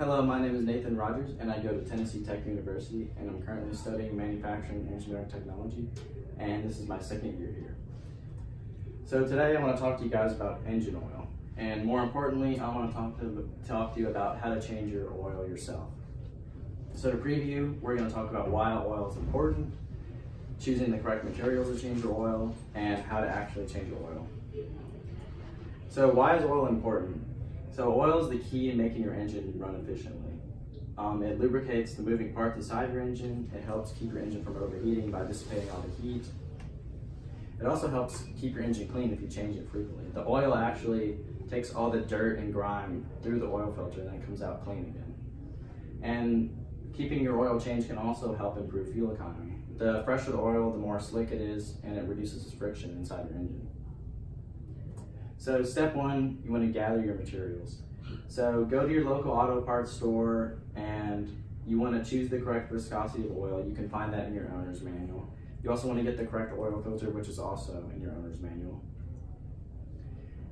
Hello, my name is Nathan Rogers, and I go to Tennessee Tech University, and I'm currently studying manufacturing and engineering technology, and this is my second year here. So today I want to talk to you guys about engine oil, and more importantly, I want to talk to you about how to change your oil yourself. So to preview, we're going to talk about why oil is important, choosing the correct materials to change your oil, and how to actually change your oil. So why is oil important? So oil is the key to making your engine run efficiently. It lubricates the moving parts inside your engine. It helps keep your engine from overheating by dissipating all the heat. It also helps keep your engine clean if you change it frequently. The oil actually takes all the dirt and grime through the oil filter and then comes out clean again. And keeping your oil changed can also help improve fuel economy. The fresher the oil, the more slick it is, and it reduces friction inside your engine. So step one, you want to gather your materials. So go to your local auto parts store and you want to choose the correct viscosity of oil. You can find that in your owner's manual. You also want to get the correct oil filter, which is also in your owner's manual.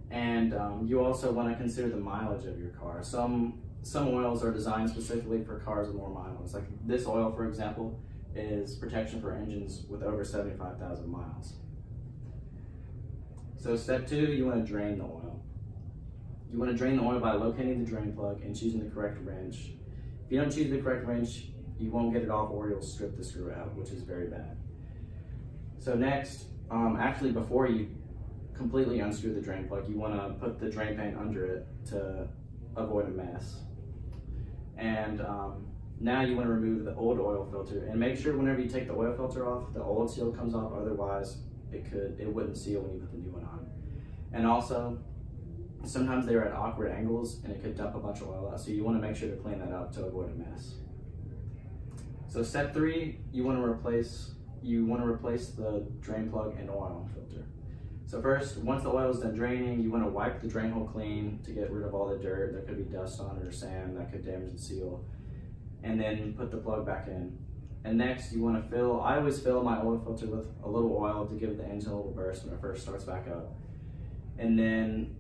And you also want to consider the mileage of your car. Some oils are designed specifically for cars with more miles. Like this oil, for example, is protection for engines with over 75,000 miles. So step two, you want to drain the oil. You want to drain the oil by locating the drain plug and choosing the correct wrench. If you don't choose the correct wrench, you won't get it off or you'll strip the screw out, which is very bad. So next, actually before you completely unscrew the drain plug, you want to put the drain pan under it to avoid a mess. And now you want to remove the old oil filter and make sure whenever you take the oil filter off, the old seal comes off, otherwise it wouldn't seal when you put the new one on. And also, sometimes they're at awkward angles and it could dump a bunch of oil out, so you want to make sure to clean that up to avoid a mess. So step three, you want to replace the drain plug and oil filter. So first, once the oil is done draining, you want to wipe the drain hole clean to get rid of all the dirt. There could be dust on it or sand that could damage the seal. And then put the plug back in. And next, you want to I always fill my oil filter with a little oil to give the engine a little burst when it first starts back up. And then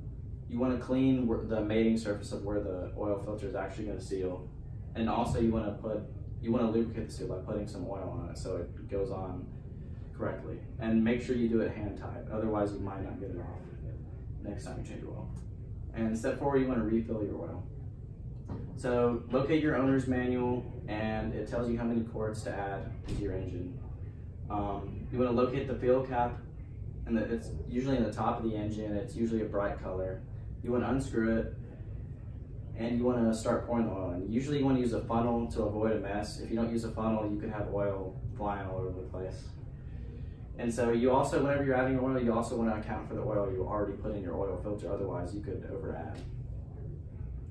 you want to clean the mating surface of where the oil filter is actually going to seal. And also you want to lubricate the seal by putting some oil on it so it goes on correctly. And make sure you do it hand tight, otherwise you might not get it off next time you change oil. And step four, you want to refill your oil. So locate your owner's manual and it tells you how many quarts to add to your engine. You want to locate the fuel cap, and it's usually in the top of the engine. It's usually a bright color. You want to unscrew it and you want to start pouring the oil in. Usually you want to use a funnel to avoid a mess. If you don't use a funnel, you could have oil flying all over the place. And so you also, whenever you're adding oil, you also want to account for the oil you already put in your oil filter, otherwise you could over add.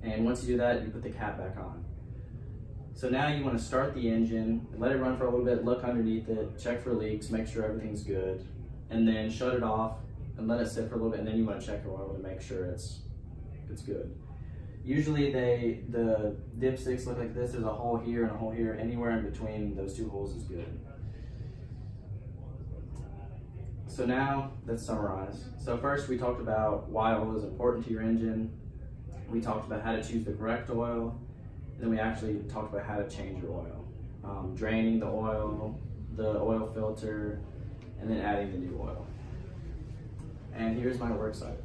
And once you do that, you put the cap back on. So now you want to start the engine, let it run for a little bit, look underneath it, check for leaks, make sure everything's good, and then shut it off and let it sit for a little bit, and then you want to check your oil to make sure it's good. Usually the dipsticks look like this. There's a hole here and a hole here. Anywhere in between those two holes is good. So now let's summarize. So first we talked about why oil is important to your engine. We talked about how to choose the correct oil, and then we actually talked about how to change your oil. Draining the oil filter, and then adding the new oil. And here's my work site.